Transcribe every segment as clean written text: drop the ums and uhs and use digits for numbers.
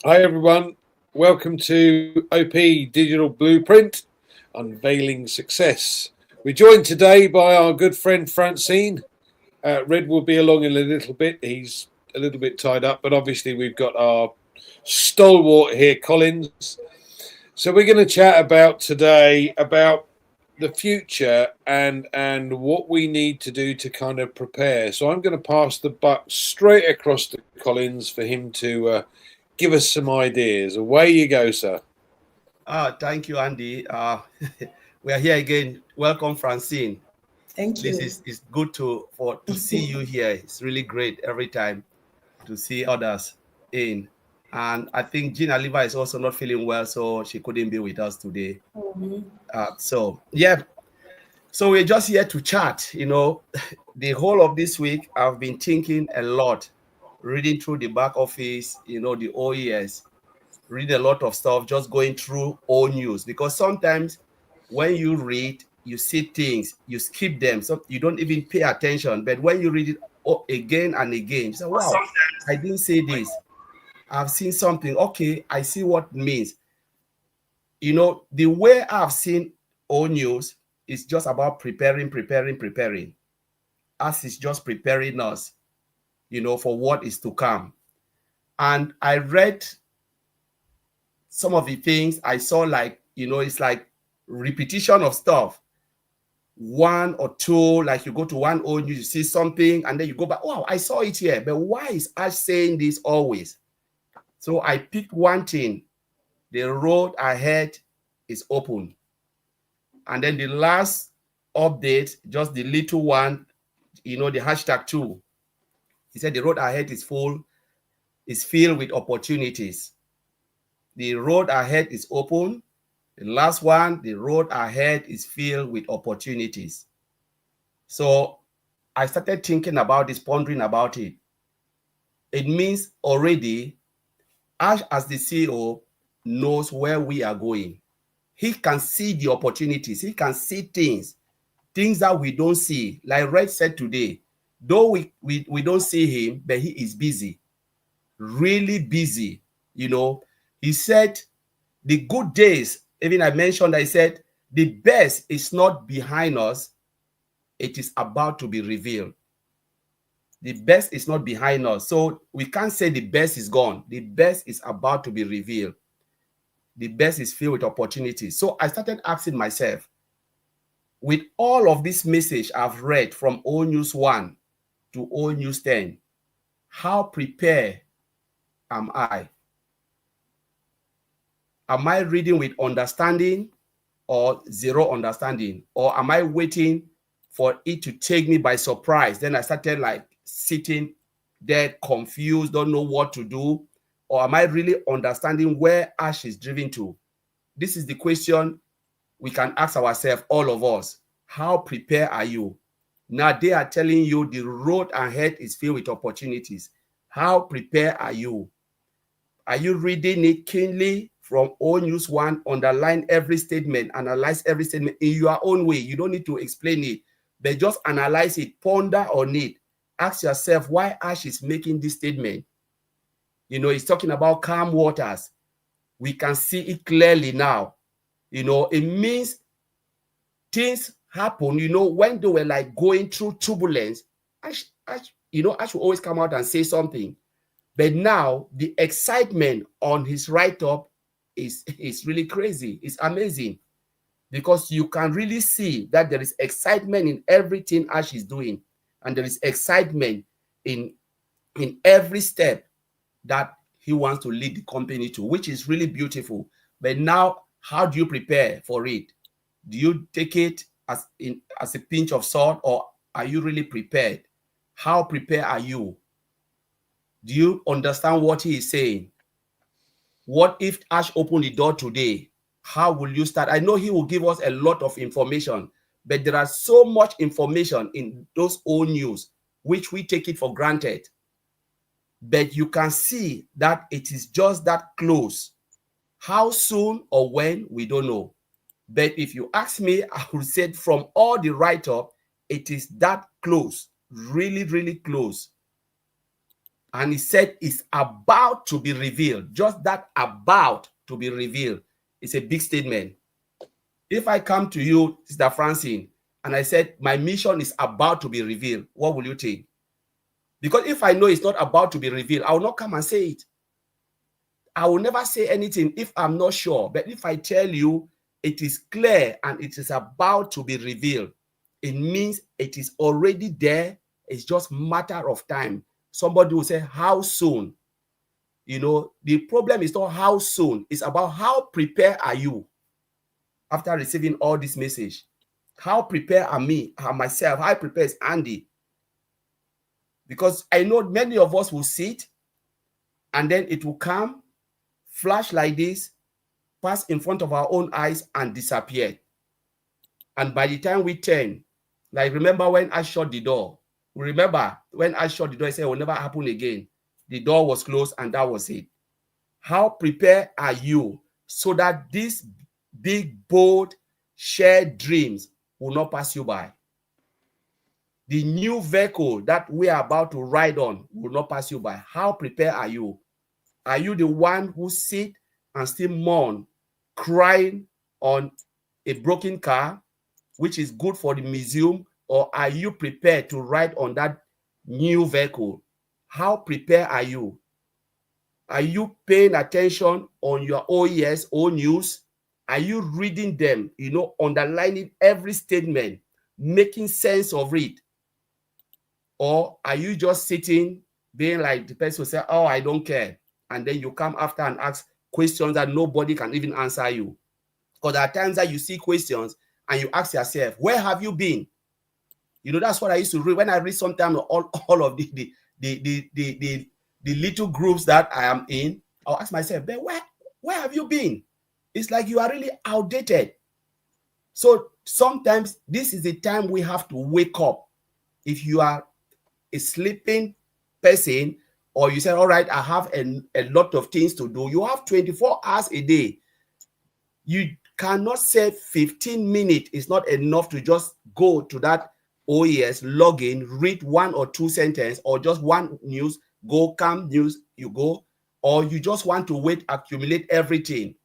Hi everyone, welcome to OP Digital Blueprint, Unveiling Success. We're joined today by our good friend Francine. Red will be along in a little bit. He's a little bit tied up, but obviously we've got our stalwart here, Collins. So we're going to chat about today about the future and what we need to do to kind of prepare. So I'm going to pass the buck straight across to Collins for him to give us some ideas. Away you go, sir. Thank you, Andy. We are here again. Welcome, Francine. Thank This you. is good to see you here. It's really great every time to see others in. And I think Gina Liva is also not feeling well, so she couldn't be with us today. Yeah, so we're just here to chat. The whole of this week I've been thinking a lot, reading through the back office, the OES, read a lot of stuff, just going through old news, because sometimes when you read, you see things, you skip them, so you don't even pay attention. But when you read it again and again, you say, wow, I didn't see this. I've seen something. Okay, I see what it means. The way I've seen old news is just about preparing, as it's just preparing us, for what is to come. And I read some of the things I saw, like, it's like repetition of stuff. One or two, like you go to one old news, you see something, and then you go back, wow, I saw it here. But why is Ash saying this always? So I picked one thing. The road ahead is open. And then the last update, just the little one, the hashtag two. He said the road ahead is filled with opportunities. The road ahead is open. The last one, the road ahead is filled with opportunities. So I started thinking about this, pondering about it. It means already Ash, as the CEO, knows where we are going. He can see the opportunities. He can see things that we don't see. Like Red said today, though we don't see him, but he is busy, really busy. He said the good days, even I mentioned, I said, the best is not behind us, it is about to be revealed. The best is not behind us. So we can't say the best is gone. The best is about to be revealed. The best is filled with opportunities. So I started asking myself, with all of this message I've read from O News 1 to O News 10, how prepared am I? Am I reading with understanding or zero understanding? Or am I waiting for it to take me by surprise? Then I started like sitting there confused, don't know what to do. Or am I really understanding where Ash is driven to? This is the question we can ask ourselves, all of us. How prepared are you? Now they are telling you the road ahead is filled with opportunities. How prepared are you? Are you reading it keenly from O News 1? Underline every statement, analyze every statement in your own way. You don't need to explain it, but just analyze it, ponder on it. Ask yourself why Ash is making this statement. He's talking about calm waters. We can see it clearly now. It means things happen, when they were like going through turbulence. Ash will always come out and say something. But now the excitement on his write-up is really crazy. It's amazing, because you can really see that there is excitement in everything Ash is doing, and there is excitement in every step that he wants to lead the company to, which is really beautiful. But now, how do you prepare for it? Do you take it as a pinch of salt, or are you really prepared? How prepared are you? Do you understand what he is saying? What if Ash opened the door today? How will you start? I know he will give us a lot of information, but there are so much information in those old news, which we take it for granted. But you can see that it is just that close. How soon or when, we don't know. But if you ask me, I would say from all the write-up, it is that close, really, really close. And he said it's about to be revealed. Just that about to be revealed is a big statement. If I come to you, Sister Francine, and I said, my mission is about to be revealed, what will you think? Because if I know it's not about to be revealed, I will not come and say it. I will never say anything if I'm not sure. But if I tell you it is clear and it is about to be revealed, it means it is already there. It's just a matter of time. Somebody will say, how soon? You know, the problem is not how soon. It's about how prepared are you after receiving all this message. How prepared are me, myself? How prepared is Andy? Because I know many of us will sit and then it will come, flash like this, pass in front of our own eyes and disappear. And by the time we turn, like remember when I shut the door? Remember when I shut the door, I said it will never happen again. The door was closed and that was it. How prepared are you so that these big, bold, shared dreams will not pass you by? The new vehicle that we are about to ride on will not pass you by. How prepared are you? Are you the one who sit and still mourn, crying on a broken car, which is good for the museum, or are you prepared to ride on that new vehicle? How prepared are you? Are you paying attention on your OES, O news? Are you reading them, you know, underlining every statement, making sense of it? Or are you just sitting, being like the person who say, oh, I don't care. And then you come after and ask questions that nobody can even answer you. Because there are times that you see questions and you ask yourself, where have you been? You know, that's what I used to read when I read sometimes all of the little groups that I am in. I'll ask myself, but where have you been? It's like you are really outdated. So sometimes this is the time we have to wake up. If you are a sleeping person, or you say, all right, I have a lot of things to do, you have 24 hours a day. You cannot say 15 minutes is not enough to just go to that OES, log in, read one or two sentences, or just one news, go, come news, you go, or you just want to wait, accumulate everything,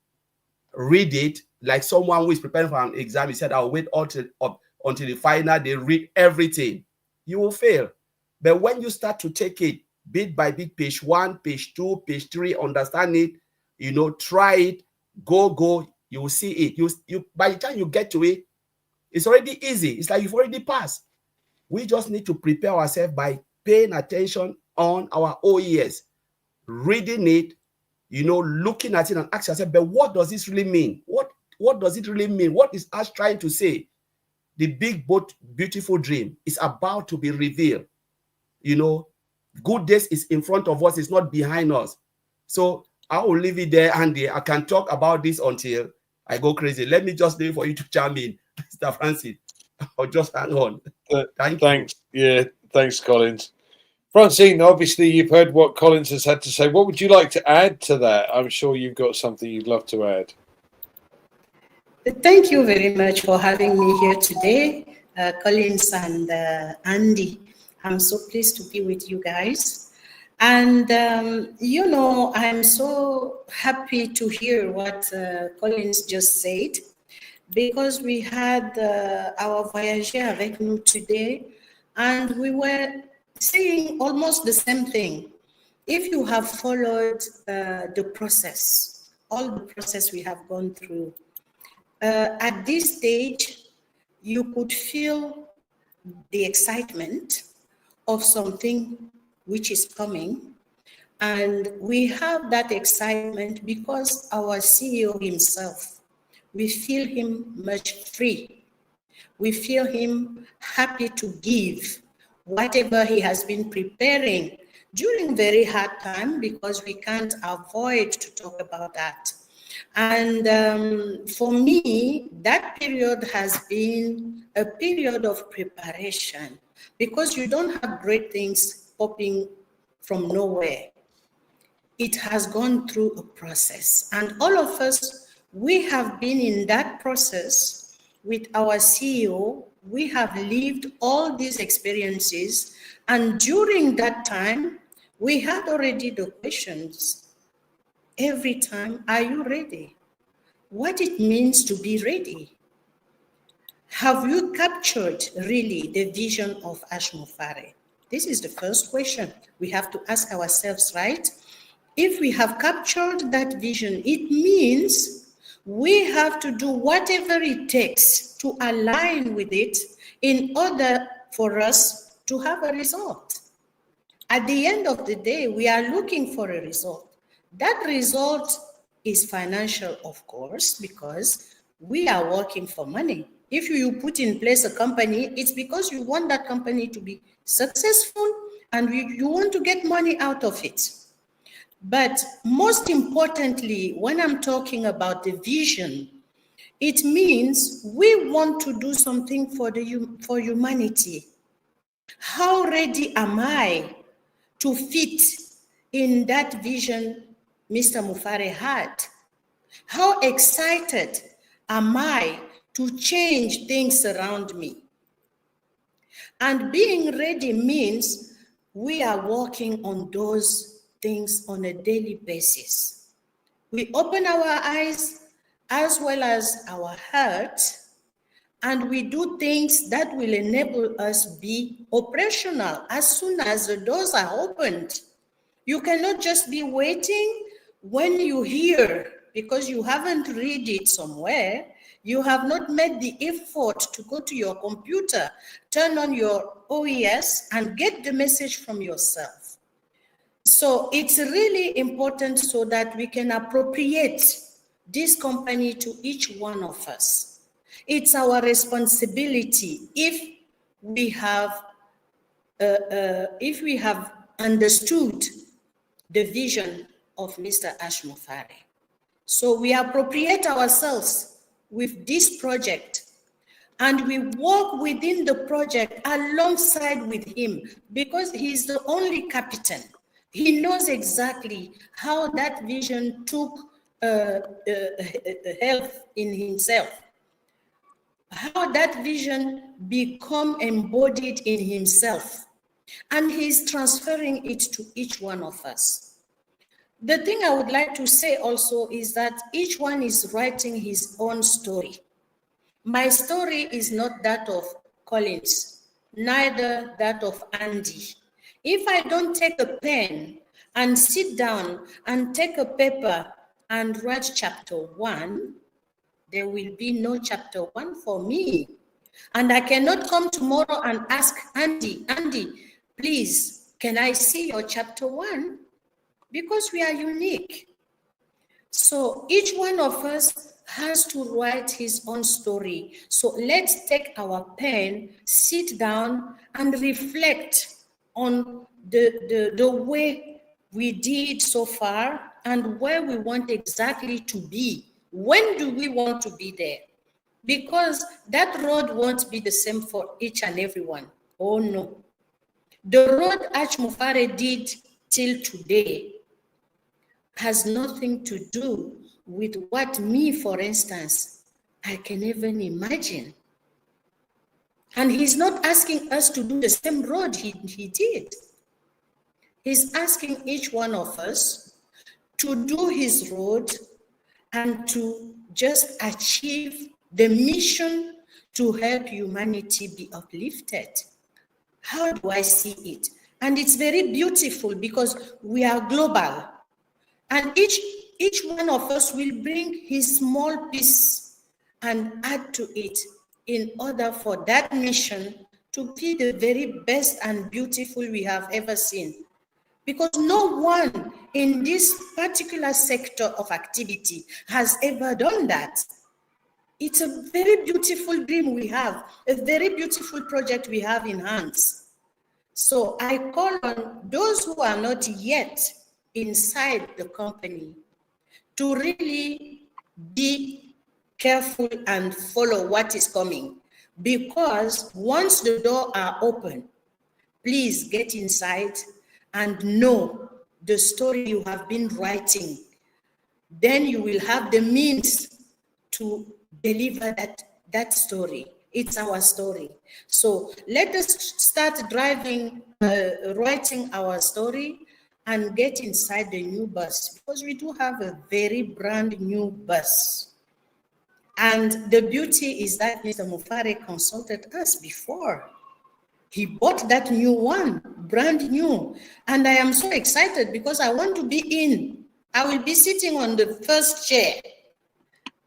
read it, like someone who is preparing for an exam, he said, I'll wait until the final day, read everything. You will fail. But when you start to take it bit by bit, page 1, page 2, page 3, understand it, you know, try it, go, you will see it. You by the time you get to it, it's already easy. It's like you've already passed. We just need to prepare ourselves by paying attention on our OES, reading it, you know, looking at it and ask yourself, but what does this really mean? What does it really mean? What is us trying to say? The big, bold, beautiful dream is about to be revealed. You know, good days is in front of us, it's not behind us. So I will leave it there, Andy. I can talk about this until I go crazy. Let me just leave for you to chime in, Mr. Francis. Or just hang on. Thanks. Yeah, thanks, Collins. Francine, obviously you've heard what Collins has had to say. What would you like to add to that? I'm sure you've got something you'd love to add. Thank you very much for having me here today, Collins and Andy. I'm so pleased to be with you guys. And, you know, I'm so happy to hear what Collins just said, because we had our voyager avec nous today, and we were saying almost the same thing. If you have followed the process, all the process we have gone through, at this stage, you could feel the excitement of something which is coming. And we have that excitement because our CEO himself, we feel him much free. We feel him happy to give whatever he has been preparing during very hard time, because we can't avoid to talk about that. And for me, that period has been a period of preparation, because you don't have great things popping from nowhere. It has gone through a process, and all of us, we have been in that process with our CEO. We have lived all these experiences, and during that time, We had already the questions every time, are you ready? What it means to be ready. Have you captured really the vision of Ash Mufare? This is the first question we have to ask ourselves, right? If we have captured that vision, it means we have to do whatever it takes to align with it in order for us to have a result. At the end of the day, we are looking for a result. That result is financial, of course, because we are working for money. If you put in place a company, it's because you want that company to be successful and you want to get money out of it. But most importantly, when I'm talking about the vision, it means we want to do something for humanity. How ready am I to fit in that vision Mr. Mufare had? How excited am I to change things around me? And being ready means we are working on those things on a daily basis. We open our eyes as well as our heart, and we do things that will enable us be operational as soon as the doors are opened. You cannot just be waiting when you hear, because you haven't read it somewhere. You have not made the effort to go to your computer, turn on your OES, and get the message from yourself. So it's really important so that we can appropriate this company to each one of us. It's our responsibility if we have understood the vision of Mr. Ash Mufare. So we appropriate ourselves with this project and we work within the project alongside with him, because he's the only captain. He knows exactly how that vision took health in himself, how that vision become embodied in himself, and he's transferring it to each one of us. The thing I would like to say also is that each one is writing his own story. My story is not that of Collins, neither that of Andy. If I don't take a pen and sit down and take a paper and write chapter 1, there will be no chapter 1 for me. And I cannot come tomorrow and ask Andy, please, can I see your chapter 1? Because we are unique. So each one of us has to write his own story. So let's take our pen, sit down and reflect on the way we did so far and where we want exactly to be. When do we want to be there? Because that road won't be the same for each and every one. Oh no. The road Ash Mufare did till today has nothing to do with what me, for instance, I can even imagine. And he's not asking us to do the same road he did. He's asking each one of us to do his road and to just achieve the mission to help humanity be uplifted. How do I see it? And it's very beautiful because we are global. And each one of us will bring his small piece and add to it in order for that mission to be the very best and beautiful we have ever seen. Because no one in this particular sector of activity has ever done that. It's a very beautiful dream we have, a very beautiful project we have in hands. So I call on those who are not yet inside the company to really be careful and follow what is coming, because once the doors are open, please get inside and know the story you have been writing. Then you will have the means to deliver that story. It's our story. So let us start writing our story. and get inside the new bus, because we do have a very brand new bus. And the beauty is that Mr. Mufare consulted us before. He bought that new one, brand new. And I am so excited because I want to be in. I will be sitting on the first chair,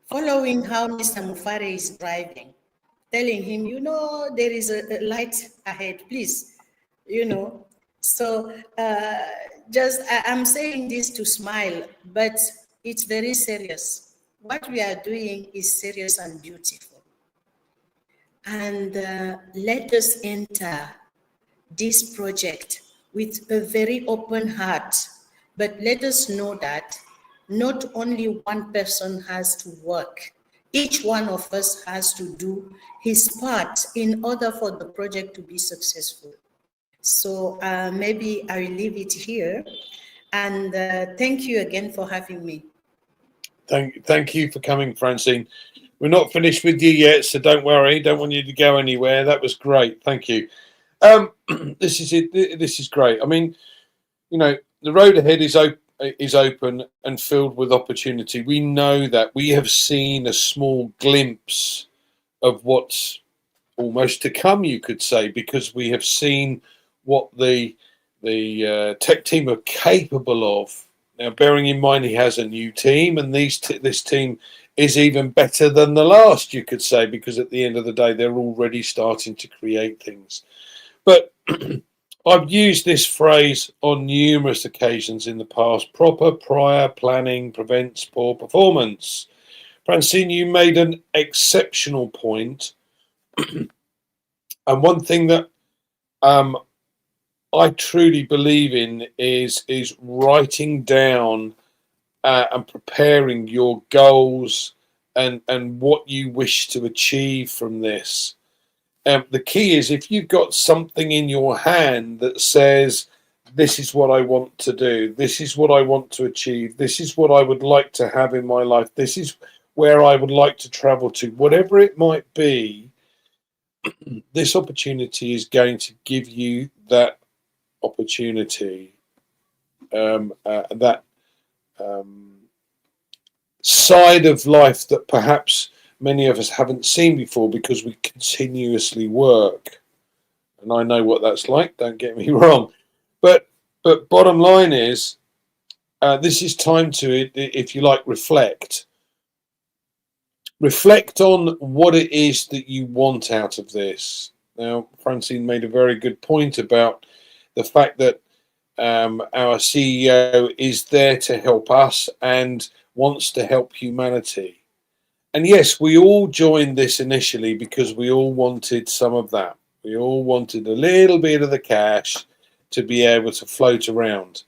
following how Mr. Mufare is driving, telling him, you know, there is a light ahead, please, you know. So I'm saying this to smile, but it's very serious. What we are doing is serious and beautiful. And let us enter this project with a very open heart. But let us know that not only one person has to work. Each one of us has to do his part in order for the project to be successful. So maybe I will leave it here. And thank you again for having me. Thank you for coming, Francine. We're not finished with you yet, so don't worry. Don't want you to go anywhere. That was great. Thank you. This is it. This is great. I mean, you know, the road ahead is open and filled with opportunity. We know that. We have seen a small glimpse of what's almost to come, you could say, because we have seen what the tech team are capable of. Now, bearing in mind he has a new team, and this team is even better than the last, you could say, because at the end of the day, they're already starting to create things. But I've used this phrase on numerous occasions in the past. Proper prior planning prevents poor performance. Francine, you made an exceptional point. And one thing that I truly believe in is writing down and preparing your goals and what you wish to achieve from this. The key is, if you've got something in your hand that says, this is what I want to do, this is what I want to achieve, this is what I would like to have in my life, this is where I would like to travel to, whatever it might be, this opportunity is going to give you that opportunity, that side of life that perhaps many of us haven't seen before, because we continuously work. And I know what that's like, don't get me wrong. But bottom line is, this is time to, if you like, reflect. Reflect on what it is that you want out of this. Now, Francine made a very good point about the fact that our CEO is there to help us and wants to help humanity. And yes, we all joined this initially because we all wanted some of that. We all wanted a little bit of the cash to be able to float around.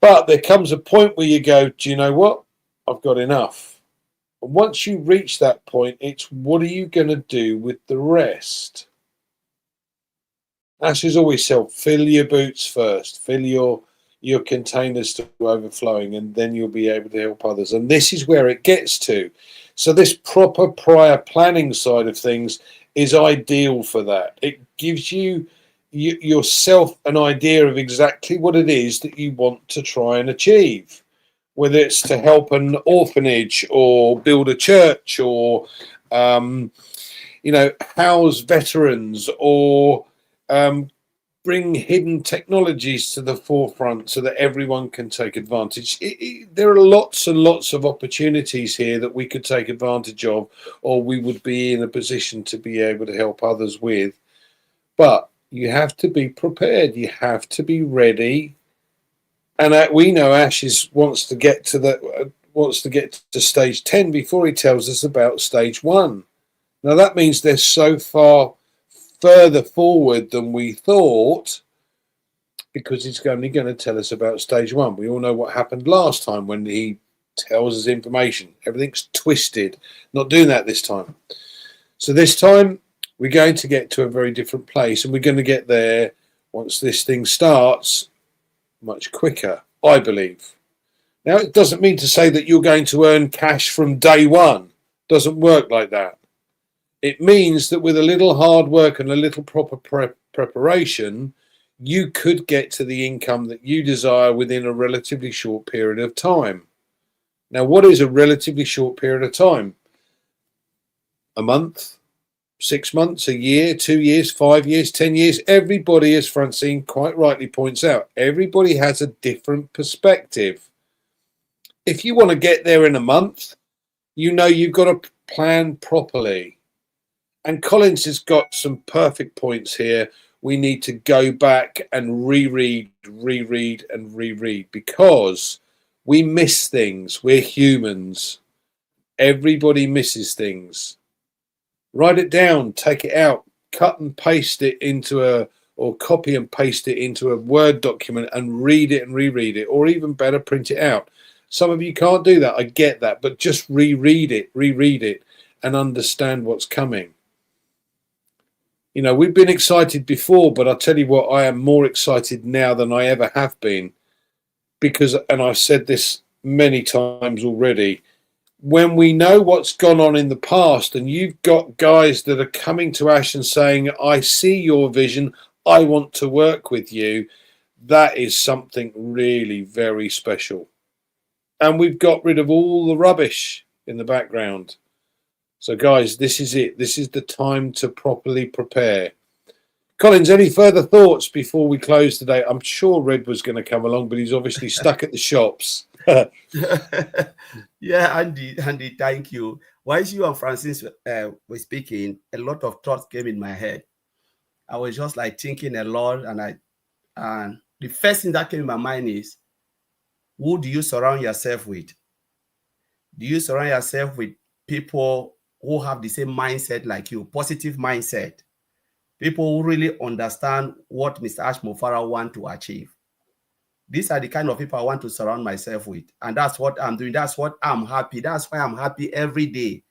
But there comes a point where you go, do you know what? I've got enough. And once you reach that point, it's what are you going to do with the rest? Ash is always said, fill your boots first, fill your containers to overflowing, and then you'll be able to help others. And this is where it gets to. So this proper prior planning side of things is ideal for that. It gives you yourself an idea of exactly what it is that you want to try and achieve, whether it's to help an orphanage or build a church or house veterans or bring hidden technologies to the forefront so that everyone can take advantage. There are lots and lots of opportunities here that we could take advantage of, or we would be in a position to be able to help others with. But you have to be prepared. You have to be ready. And we know Ash wants to get to stage 10 before he tells us about stage 1. Now that means they're so far further forward than we thought, because he's only going to tell us about stage 1. We all know what happened last time when he tells us information. Everything's twisted. Not doing that this time. So this time we're going to get to a very different place, and we're going to get there once this thing starts much quicker, I believe. Now, it doesn't mean to say that you're going to earn cash from day one. It doesn't work like that. It means that with a little hard work and a little proper preparation, you could get to the income that you desire within a relatively short period of time. Now, what is a relatively short period of time? A month, 6 months, a year, 2 years, 5 years, 10 years. Everybody, as Francine quite rightly points out, everybody has a different perspective. If you want to get there in a month, you know you've got to plan properly. And Collins has got some perfect points here. We need to go back and reread because we miss things. We're humans. Everybody misses things. Write it down, take it out, cut and paste it into or copy and paste it into a Word document and read it and reread it, or even better, print it out. Some of you can't do that. I get that, but just reread it and understand what's coming. You know, we've been excited before, but I'll tell you what, I am more excited now than I ever have been because, and I've said this many times already, when we know what's gone on in the past and you've got guys that are coming to Ash and saying, I see your vision, I want to work with you, that is something really very special. And we've got rid of all the rubbish in the background. So guys, this is it. This is the time to properly prepare. Collins, any further thoughts before we close today? I'm sure Red was going to come along, but he's obviously stuck at the shops. Yeah, Andy, thank you. Whilst you and Francis were speaking, a lot of thoughts came in my head. I was just like thinking a lot, and the first thing that came in my mind is, who do you surround yourself with? Do you surround yourself with people who have the same mindset like you, positive mindset? People who really understand what Mr. Ash Mofara wants to achieve. These are the kind of people I want to surround myself with. And that's what I'm doing. That's what I'm happy. That's why I'm happy every day.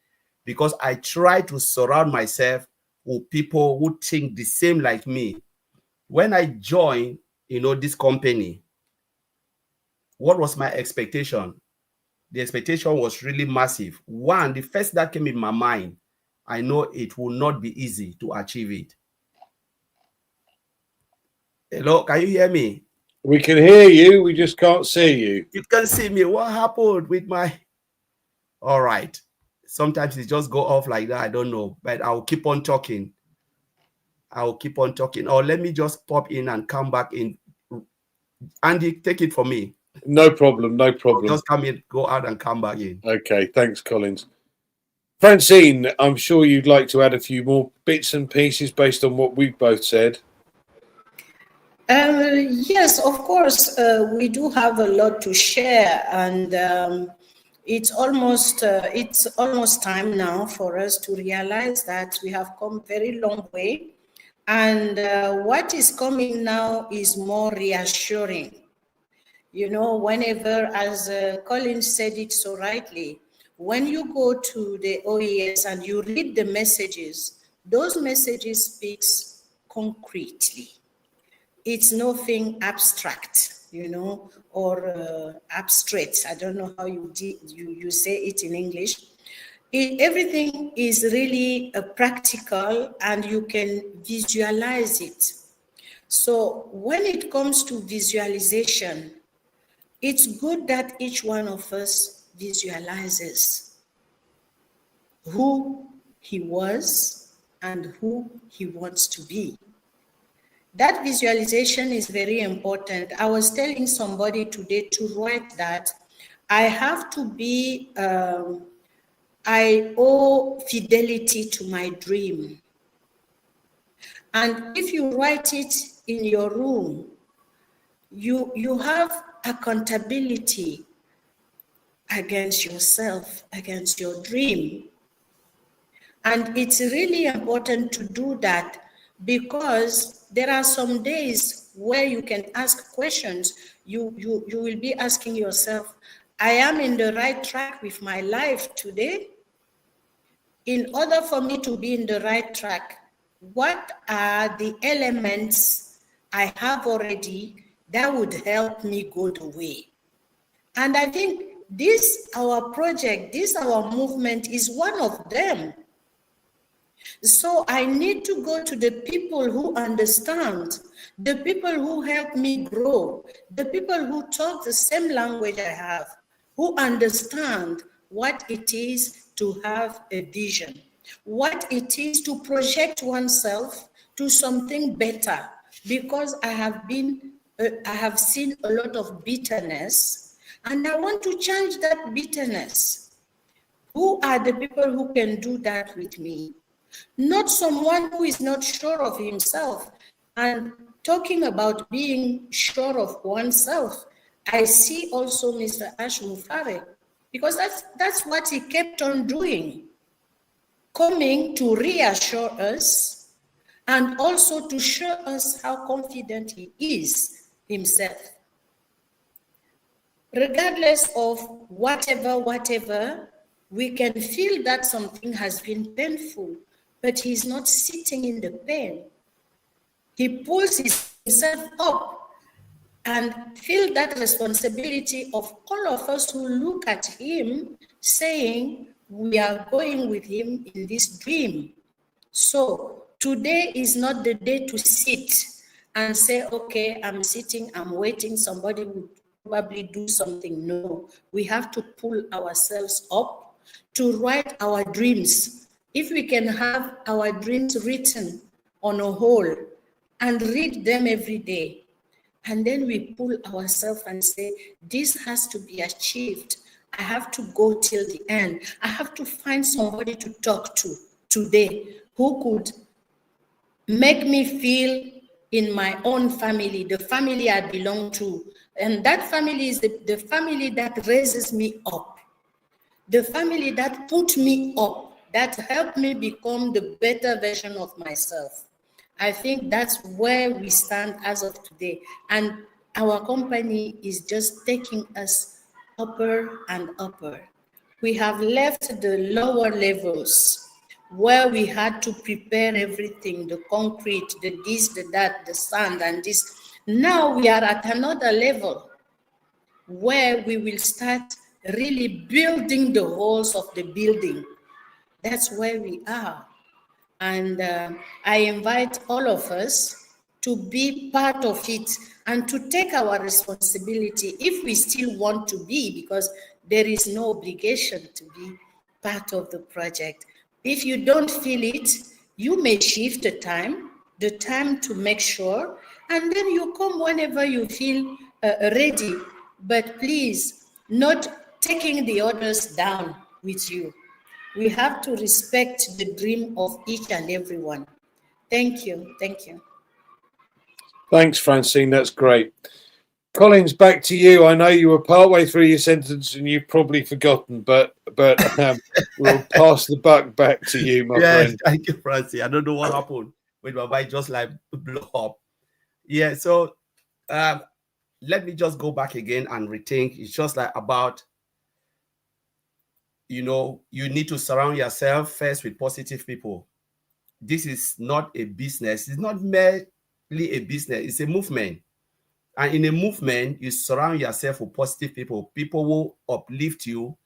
Because I try to surround myself with people who think the same like me. When I joined, this company, what was my expectation? The expectation was really massive. One, the first that came in my mind, I know it will not be easy to achieve it. Hello, can you hear me? We can hear you, we just can't see you. You can see me. What happened with my... All right. Sometimes it just go off like that. I don't know, but I'll keep on talking. Or let me just pop in and come back in. Andy, take it from me. No problem. I'll just come in, go out and come back in. Okay, thanks, Collins. Francine, I'm sure you'd like to add a few more bits and pieces based on what we've both said. Yes, of course, we do have a lot to share, and it's almost time now for us to realize that we have come very long way, and what is coming now is more reassuring. Whenever, as Colin said it so rightly, when you go to the OES and you read the messages, those messages speaks concretely. It's nothing abstract, or abstract. I don't know how you say it in English. Everything is really practical, and you can visualize it. So when it comes to visualization, it's good that each one of us visualizes who he was and who he wants to be. That visualization is very important. I was telling somebody today to write that I have to be, I owe fidelity to my dream. And if you write it in your room, you have accountability against yourself, against your dream. And it's really important to do that, because there are some days where you can ask questions. You will be asking yourself, I am in the right track with my life today? In order for me to be in the right track, what are the elements I have already that would help me go the way? And I think this, our project, this, our movement is one of them. So I need to go to the people who understand the people who help me grow, the people who talk the same language I have, who understand what it is to have a vision, what it is to project oneself to something better, because I have seen a lot of bitterness, and I want to change that bitterness. Who are the people who can do that with me? Not someone who is not sure of himself. And talking about being sure of oneself, I see also Mr. Ash Mufare, because that's what he kept on doing, coming to reassure us and also to show us how confident he is himself. Regardless of whatever, we can feel that something has been painful, but he's not sitting in the pain. He pulls himself up and feel that responsibility of all of us who look at him saying, we are going with him in this dream. So today is not the day to sit and say, okay, I'm sitting, I'm waiting, somebody will probably do something. No, we have to pull ourselves up to write our dreams. If we can have our dreams written on a whole and read them every day, and then we pull ourselves and say, this has to be achieved. I have to go till the end. I have to find somebody to talk to today who could make me feel in my own family, the family I belong to. And that family is the family that raises me up, the family that put me up, that helped me become the better version of myself. I think that's where we stand as of today. And our company is just taking us upper and upper. We have left the lower levels where we had to prepare everything, the concrete, the this, the that, the sand, and this. Now we are at another level where we will start really building the walls of the building. That's where we are. And I invite all of us to be part of it and to take our responsibility if we still want to be, because there is no obligation to be part of the project. If you don't feel it, you may shift the time to make sure, and then you come whenever you feel ready. But please, not taking the others down with you. We have to respect the dream of each and every one. Thank you. Thank you. Thanks, Francine. That's great. Collins, back to you. I know you were partway through your sentence and you've probably forgotten, but we'll pass the buck back to you, my friend. Thank you, Francine. I don't know what happened when my mind just like blew up. Yeah, so let me just go back again and rethink. It's just like about, you need to surround yourself first with positive people. This is not a business. It's not merely a business. It's a movement. And in a movement, you surround yourself with positive people. People will uplift you,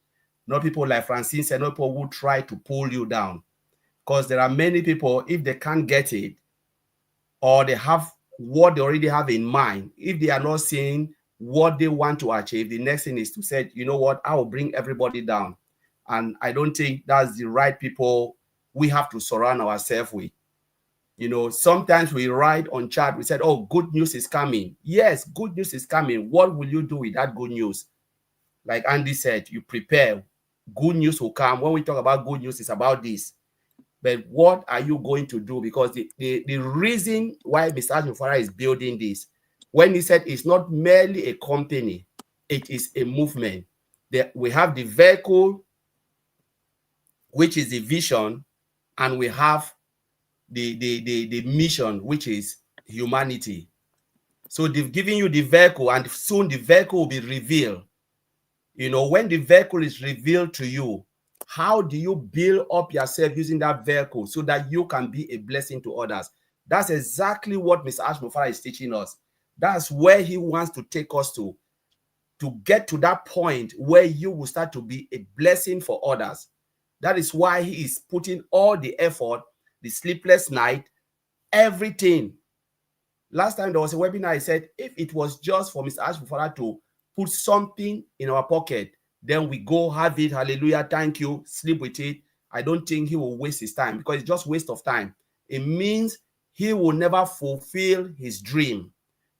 not people like Francine said, not people who try to pull you down. Because there are many people, if they can't get it, or they have what they already have in mind, if they are not seeing what they want to achieve, the next thing is to say, you know what, I will bring everybody down. And I don't think that's the right people we have to surround ourselves with. Sometimes we write on chat, we said, oh, good news is coming. Yes, good news is coming. What will you do with that good news? Like Andy said, you prepare. Good news will come. When we talk about good news, it's about this. But what are you going to do? Because the reason why Mr. Ashmufara is building this, when he said it's not merely a company, it is a movement. We have the vehicle, which is the vision, and we have the mission, which is humanity. So they've given you the vehicle, and soon the vehicle will be revealed. When the vehicle is revealed to you, how do you build up yourself using that vehicle so that you can be a blessing to others? That's exactly what Mr. Ashmufara is teaching us. That's where he wants to take us to get to that point where you will start to be a blessing for others. That is why he is putting all the effort, the sleepless night, everything Last time there was a webinar, I said, if it was just for Mr. Ash Mufara to put something in our pocket, then we go have it, hallelujah, thank you, sleep with it. I don't think he will waste his time, because it's just waste of time. It means he will never fulfill his dream.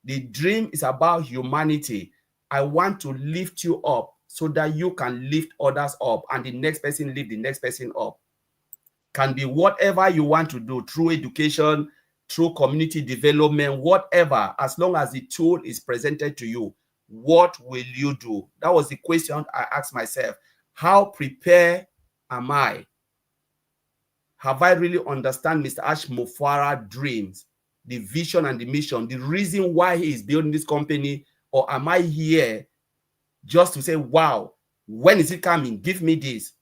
The dream is about humanity. I want to lift you up so that you can lift others up, and the next person lift the next person up. Can be whatever you want to do, through education, through community development, whatever, as long as the tool is presented to you. What will you do? That was the question I asked myself. How prepared am I? Have I really understand Mr. Ash Mufara dreams, the vision and the mission, the reason why he is building this company? Or am I here just to say, wow, when is it coming? Give me this.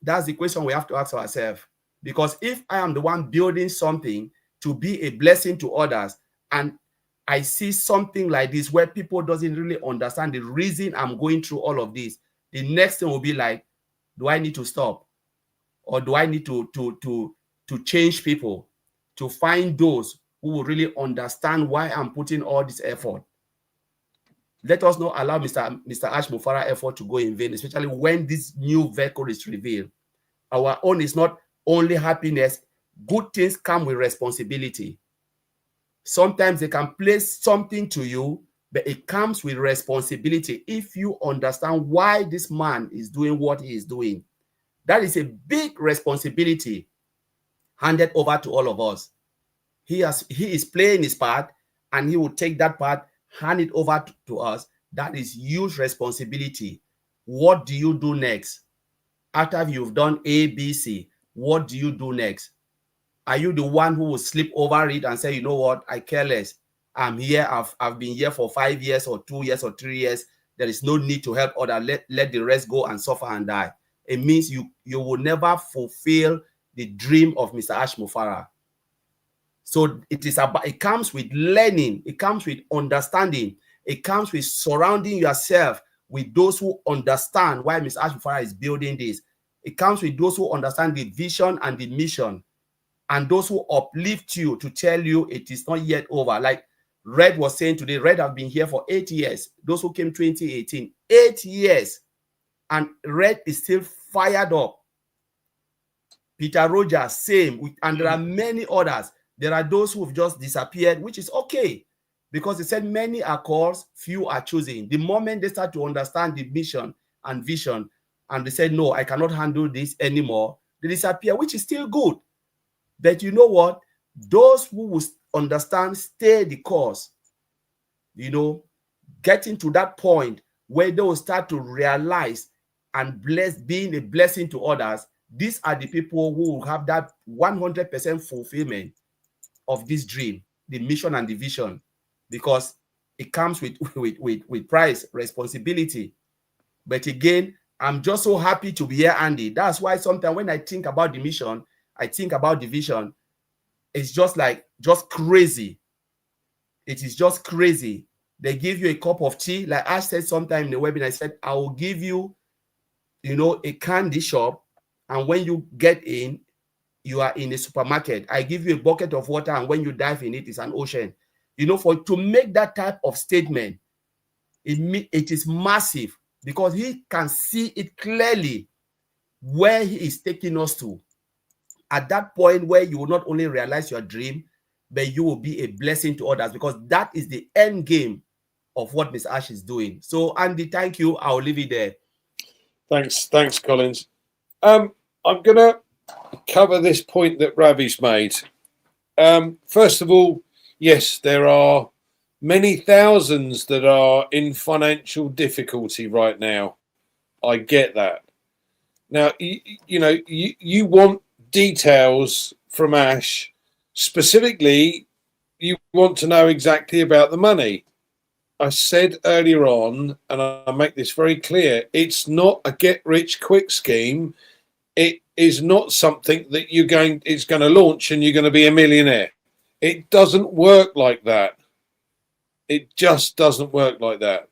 That's the question we have to ask ourselves. Because if I am the one building something to be a blessing to others, and I see something like this where people doesn't really understand the reason I'm going through all of this, the next thing will be like, do I need to stop? Or do I need to change people, to find those who will really understand why I'm putting all this effort? Let us not allow Mr. Ash Mufara effort to go in vain, especially when this new vehicle is revealed. Our own is not only happiness. Good things come with responsibility. Sometimes they can place something to you, but it comes with responsibility. If you understand why this man is doing what he is doing, that is a big responsibility handed over to all of us. He is playing his part, and he will take that part, hand it over to us. That is huge responsibility. What do you do next? After you've done A, B, C, what do you do next? Are you the one who will slip over it and say, you know what, I care less. I'm here. I've been here for 5 years or 2 years or 3 years. There is no need to help others. Let the rest go and suffer and die. It means you will never fulfill the dream of Mr. Ash Mufara. So it comes with learning. It comes with understanding. It comes with surrounding yourself with those who understand why Mr. Ash Mufara is building this. It comes with those who understand the vision and the mission, and those who uplift you to tell you it is not yet over. Like Red was saying today, Red have been here for 8 years. Those who came 2018, 8 years. And Red is still fired up. Peter Rogers, same. And there are many others. There are those who have just disappeared, which is okay. Because they said many are called, few are chosen. The moment they start to understand the mission and vision, and they said, no, I cannot handle this anymore, they disappear, which is still good. But you know what? Those who will understand, stay the course, getting to that point where they will start to realize and being a blessing to others. These are the people who will have that 100% fulfillment of this dream, the mission and the vision, because it comes with price, responsibility. But again, I'm just so happy to be here, Andy. That's why sometimes when I think about the mission, I think about the vision, it's just crazy. It is just crazy. They give you a cup of tea. Like I said sometime in the webinar, I said, I will give you, a candy shop. And when you get in, you are in a supermarket. I give you a bucket of water, and when you dive in it, it's an ocean. To make that type of statement, it is massive, because he can see it clearly where he is taking us to. At that point where you will not only realize your dream, but you will be a blessing to others, because that is the end game of what Ms. Ash is doing. So, Andy, thank you. I'll leave it there. Thanks, Collins. I'm going to cover this point that Ravi's made. First of all, yes, there are many thousands that are in financial difficulty right now. I get that. Now, you want details from Ash. Specifically, you want to know exactly about the money. I said earlier on, and I make this very clear, it's not a get-rich-quick scheme. It is not something that it's going to launch and you're going to be a millionaire. It doesn't work like that. It just doesn't work like that.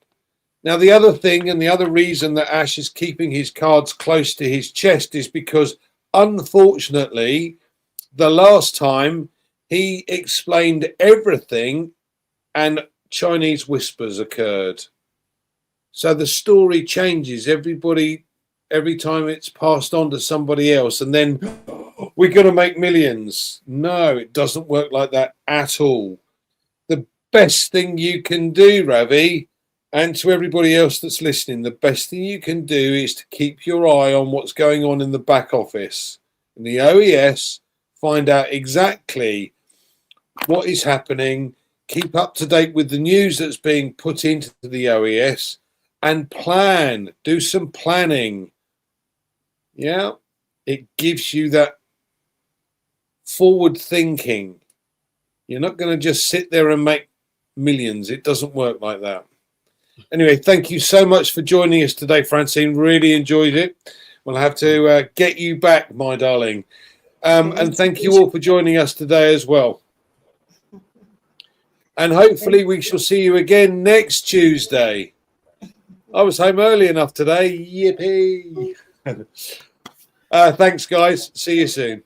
Now, the other thing, and the other reason that Ash is keeping his cards close to his chest, is because, unfortunately, the last time he explained everything, and Chinese whispers occurred. So the story changes every time it's passed on to somebody else, and then we're going to make millions. No, it doesn't work like that at all. The best thing you can do, Ravi, and to everybody else that's listening, the best thing you can do is to keep your eye on what's going on in the back office, in the OES, find out exactly what is happening, keep up to date with the news that's being put into the OES, and plan, do some planning. Yeah, it gives you that forward thinking. You're not going to just sit there and make millions. It doesn't work like that. Anyway, thank you so much for joining us today, Francine. Really enjoyed it. We'll have to get you back, my darling. And thank you all for joining us today as well. And hopefully we shall see you again next Tuesday. I was home early enough today. Yippee. Thanks, guys. See you soon.